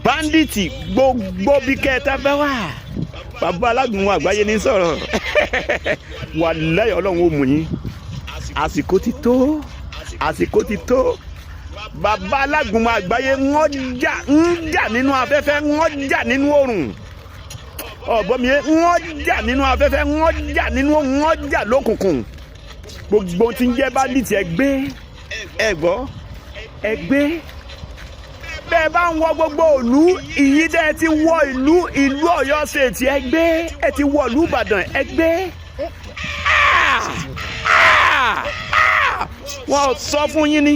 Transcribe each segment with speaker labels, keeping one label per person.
Speaker 1: banditi gbogbo bí kẹta bẹ́ wà bàbá Alagunmu àgbáyé ní sọ̀rọ̀ wàláhì Ọlọ́run ó mú yín àsìkò ti tó bàbá Alagunmu àgbáyé ń jà nínú afẹ́fẹ́ ń jà nínú oòrùn ọ̀bọ̀n mi ń jà nínú afẹ́fẹ́ ń jà nínú oòrùn ń jà lókùnkùn gbogbo tí ń jẹ́ banditi ẹgbẹ́ bẹ́ẹ̀ bá ń wọ gbogbo ìlú ìyí dẹ́ ti wọ ìlú Ọ̀yọ́ ṣètì ẹgbẹ́ ẹ ti wọ ìlú Ìbàdàn ẹgbẹ́ wọ́n sọ fún yín ní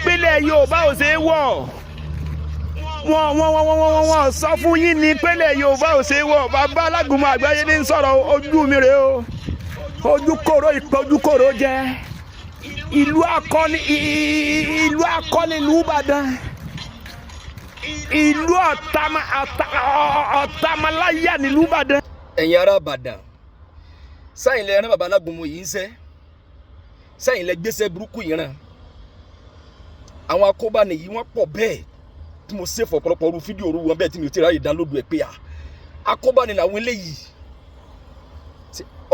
Speaker 1: pínlẹ̀ Yorùbá ò ṣe é wọ̀ wọ́n sọ fún yín ní pínlẹ̀ Yorùbá ò ṣe é wọ̀ bàbá Alagunmu àgbáyé ní sọ̀rọ̀ ojú mi rèé o ojú kòró jẹ́ ìlú akọni ìlú Ìbàdàn ìlú ọ̀tàmàláyà nílùú Ìbàdàn.
Speaker 2: ẹ̀yin ará Ìbàdàn sẹ́yìn lẹ rán bàbá Alagunmu yìí ń sẹ́ sẹ́yìn lẹ gbéṣẹ́ burúkú yìí rán àwọn akóbá nìyí wọ́n pọ̀ bẹ́ẹ̀ tí mo ṣe fọ̀pọ̀lọpọ̀ orú fídíò orú wọn bẹ́ẹ̀ tí mi ò tí ì ráyè dánlódù ẹ̀ pé akóbá ni làwọn eléyìí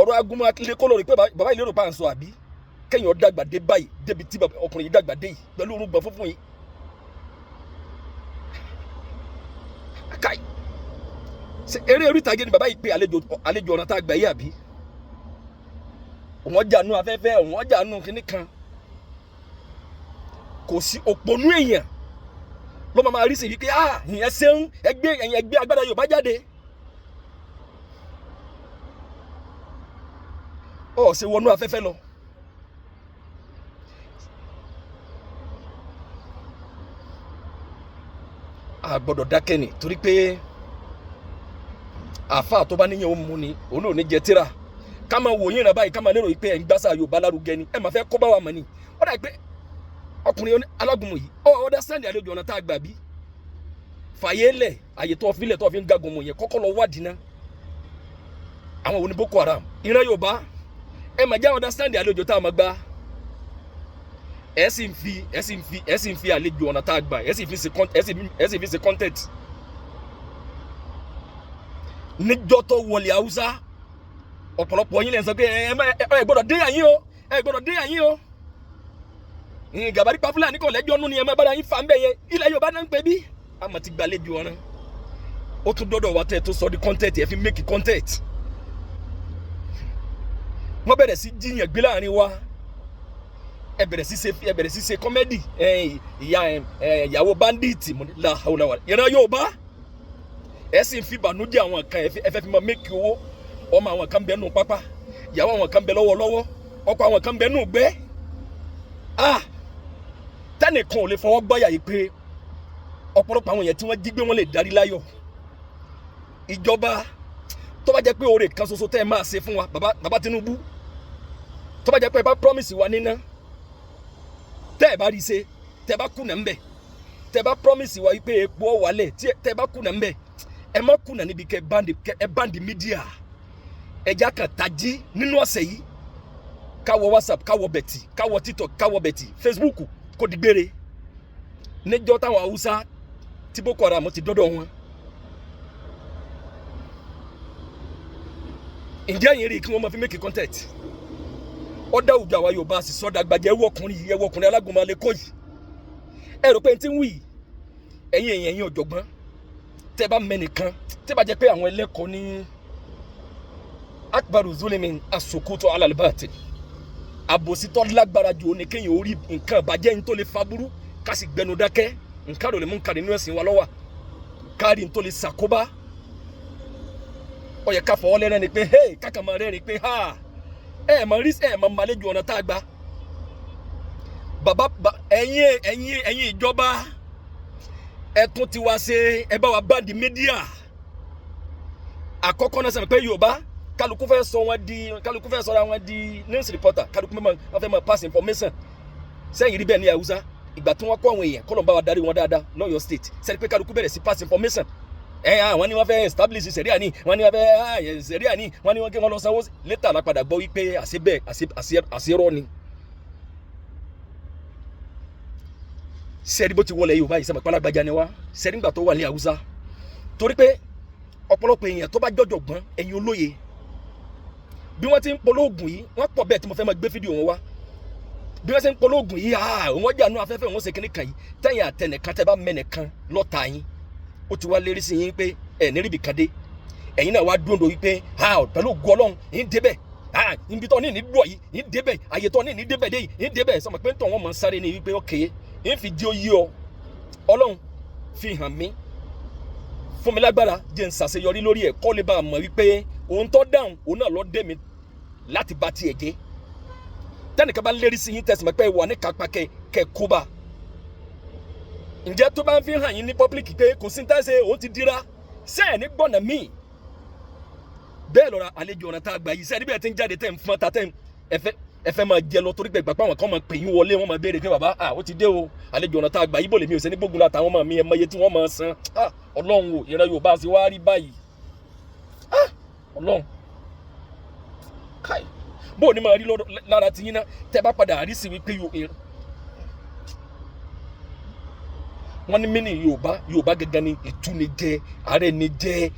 Speaker 2: ọ̀rọ̀ Agunmu akílẹ̀ kọ́ lórí pé bàbá ìlérò pa à ń sọ àbí kẹ́yìn ọ̀dàgbà dé báyìí débi tí ọkùnrin yìí dàgbà dé yìí pẹ̀lú orúgbọ̀n funfun yìí. káì eré orí ìtàgé ni bàbá yìí pé àlejò ọ̀nà tá a gbà yìí àbí wọ́n jà nù afẹ́fẹ́ wọ́n jà nù kínní kan kò sí òpònú èèyàn ló máa rí sí i pé ìyẹn ṣeun ẹgbẹ́ agbára Yorùbá jáde ọ̀ ṣe wọnú afẹ́fẹ́ lọ. a gbọ́dọ̀ dákẹ́ ni torí pé àfa tó bá níyẹn ó mú ni òun ò ní jẹ tíra ká máa wò yín rẹ báyìí ká máa lérò pé ẹ̀ ń gbásà Yorùbá lárugẹ ni ẹ máa fẹ́ kó bá wa mọ̀ ni ó dà pé ọkùnrin Alagunmu yìí understand àlejò ọ̀nà tá a gbà bí fàyè lẹ̀ àyè tó fi lẹ̀ tó fi ń gagunmu yẹn kọ́kọ́ lọ wádìí ná àwọn òní Boko Haram ìran Yorùbá ẹ máa jẹ́ understand àlejò tá a máa gbà ẹ sì ń fi àlejò ọ̀nà tá a gbà ẹ sì fi ṣe content níjọ́ tó wọlé Haúsá ọ̀pọ̀lọpọ̀ yín lè sọ pé ẹ gbọ́dọ̀ dé àyín o ẹ gbọ́dọ̀ dé àyín o gàbárí pa Fúlàní kò lẹ́jọ́ nú ni ẹ má bára yín fa ń bẹ̀ yẹn ilẹ̀ Yorùbá náà ń pè bí àmọ́ ti gbàlejò ọ̀ràn ó tún dọ́dọ̀ wá tẹ́ tó sọ di content ẹ fi make content wọ́n bẹ̀rẹ̀ sí jíyàn gbé láàrin wa ẹ bẹ̀rẹ̀ sí ṣe comedy ìyàwó bandit la hawla wala ìran Yorùbá ẹ sì ń fi ìbànújẹ́ àwọn kan ẹ fẹ́ fi máa make owó ọmọ àwọn kan bẹ nù pápá ìyàwó àwọn kan bẹ lọ́wọ́lọ́wọ́ ọkọ àwọn kan bẹ nù gbẹ́ tẹ́nìkan ò lè fọwọ́ gbáyà yìí pé ọ̀pọ̀lọpọ̀ àwọn èèyàn tí wọ́n jí gbé wọn lè darí láyọ̀ ìjọba tó bá jẹ́ pé oore kan ṣoṣo tẹ́ ẹ máa ṣe fún wa bàbá Tinubu tó bá jẹ́ pé ẹ bá promise wa níná tẹ́ ẹ bá rí ṣe tẹ́ ẹ bá kùnà ńbẹ̀ tẹ́ ẹ bá promise wa pé epo ọ̀wálẹ̀ tẹ́ ẹ bá kùnà ńbẹ̀ ẹ má kùnà níbi kẹ́ ẹ báńdì mídíà ẹja kan tají nínú ọ̀sẹ̀ yìí káwọ WhatsApp káwọ bẹ̀tì káwọ TikTok káwọ bẹ̀tì Facebook kò dìgbére níjọ́ táwọn Haúsá tí Boko Haram ti dọ́dọ̀ wọn ǹjẹ́ yìí rí kí wọ́n máa fi make content ọ̀dà òjò àwa Yorùbá sì sọ́dà gbàjẹ́ ẹwọ́ ọkùnrin Alagunmu alẹ́kọ́ yìí ẹ rò pé n ti ń wí ẹ̀yin ọ̀jọ̀gbọ́n tẹ́ bá mẹ́nìkan tẹ́ bá jẹ́ pé àwọn ẹlẹ́kọ̀ọ́ ní akbaru zulimin asukutu alalibati àbòsítọ́ lágbára jù ní kéèyàn orí nǹkan bàjẹ́ ní tó lè fa burú ká sì gbẹnu dákẹ́ nǹkan rò lè mú nǹkan nínú ẹ̀sìn wa lọ́wọ́ kárí ní tó lè ṣàkóbá ó yẹ ká fọwọ́ lẹ́rẹ́ ni pé hey káka máa rẹ́rìn pé mọ̀ màlejò ọ̀nà tá a gbà bàbá ẹ̀yin ìjọba ẹ tún ti wá ṣe ẹ bá wa báńdì mídíà àkọ́kọ́ náà sẹ́mi pé Yorùbá kálukú fẹ́ sọ wọn di news reporter kálukú wọ́n fẹ́ máa pass information sẹ́yìn rí bẹ́ẹ̀ ní Haúsá ìgbà tí wọ́n kọ́ àwọn èèyàn kọ́lọ̀ bá wa darí wọn dáadáa lọ́yọ̀ state sẹ́ni pé kálukú bẹ̀rẹ̀ sí pass information àwọn ni wọ́n fẹ́ establish sẹ̀ríà ní wọ́n ni wọ́n fẹ́ sẹ̀ríà ní wọ́n ni wọ́n kí wọ́n lọ sanwó létà lápadà gbọ́ wípé àṣerọ́ ni sẹ́ẹ̀rí bó ti wọlé Yorùbá yìí sẹ́mi Alágbájá ni wá sẹ́ẹ̀rí nígbà tó wà ní Haúsá torí pé ọ̀pọ̀lọpọ̀ èèyàn tó bá jọ̀jọ̀gbọ́n ẹ̀yin olóye bí wọ́n ti ń polóògùn yìí wọ́n pọ̀ bẹ́ẹ̀ tí mo fẹ́ máa gbé fídíò wọn wá bí wọ́n ti ń polóògùn yìí wọ́n jà nú afẹ́fẹ́ wọn ṣe kíní kan yìí tẹ̀yìn àtẹnìkan tẹ́ bá mẹ́nìkan lọ́ta yín ó ti wá lérí sí yín pé ẹ̀ níríbi kan dé ẹ̀yin náà wá dúró wípé pẹ̀lú ògo Ọlọ́run yín débẹ̀ ibi tó ní dùn yìí yín débẹ̀ àyè tó ní débẹ̀ dé yín débẹ̀ sọ ma pé tó wọn mọ̀ sáré ni wípé okay yín fi di oyé ọ Ọlọ́run fi hàn mí fún mi lágbára jẹ́ n ṣàṣeyọrí lórí ẹ̀ kọ́ lè bá a mọ̀ wípé òun tó dáhùn òun náà lọ dé mi láti bá tiẹ̀ jẹ́ tẹ́nìkan bá lérí sí yín tẹ̀sí mọ́ pé wà ní kápá kẹ́ kó bá ǹjẹ́ tó bá ń fi hàn yín ní pọ́blíkì pé kò sí ní tẹ́sẹ̀ òun ti dira sẹ́ẹ̀ ní gbọ́nà míì bẹ́ẹ̀ lọ́ra àlejò ọ̀nà tá a gbà yìí sẹ́ẹ̀ níbẹ̀ tí ń jáde tẹ̀ ń fún ta tẹ̀ ń ẹfẹ́ máa jẹ lọ torí pé gbàgbọ́ àwọn kan máa pè yín wọlé wọ́n máa béèrè pé bàbá ó ti dé o àlejò ọ̀nà tá a gbà yìí bò lè mi ò sẹ́ni gbógun láta àwọn ọmọ mi ẹ̀ mọ iye tí wọ́n máa san Ọlọ́run o ìran Yorùbá ṣe wá rí báyìí Ọlọ́run káì bó o ní máa rí lára ti yín náà tẹ́ bá padà rí sí wípé wọ́n ní mí ní Yorùbá gẹ́gẹ́ ní ìtúnijẹ ààrẹ ní jẹ́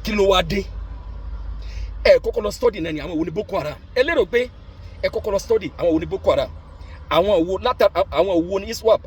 Speaker 2: kí ló wá dé ẹ kọ́kọ́ lọ study náà ni àwọn wo ni Boko Haram ẹ lérò pé ẹ kọ́kọ́ lọ study àwọn wo ni Boko Haram àwọn wo ní ISWAP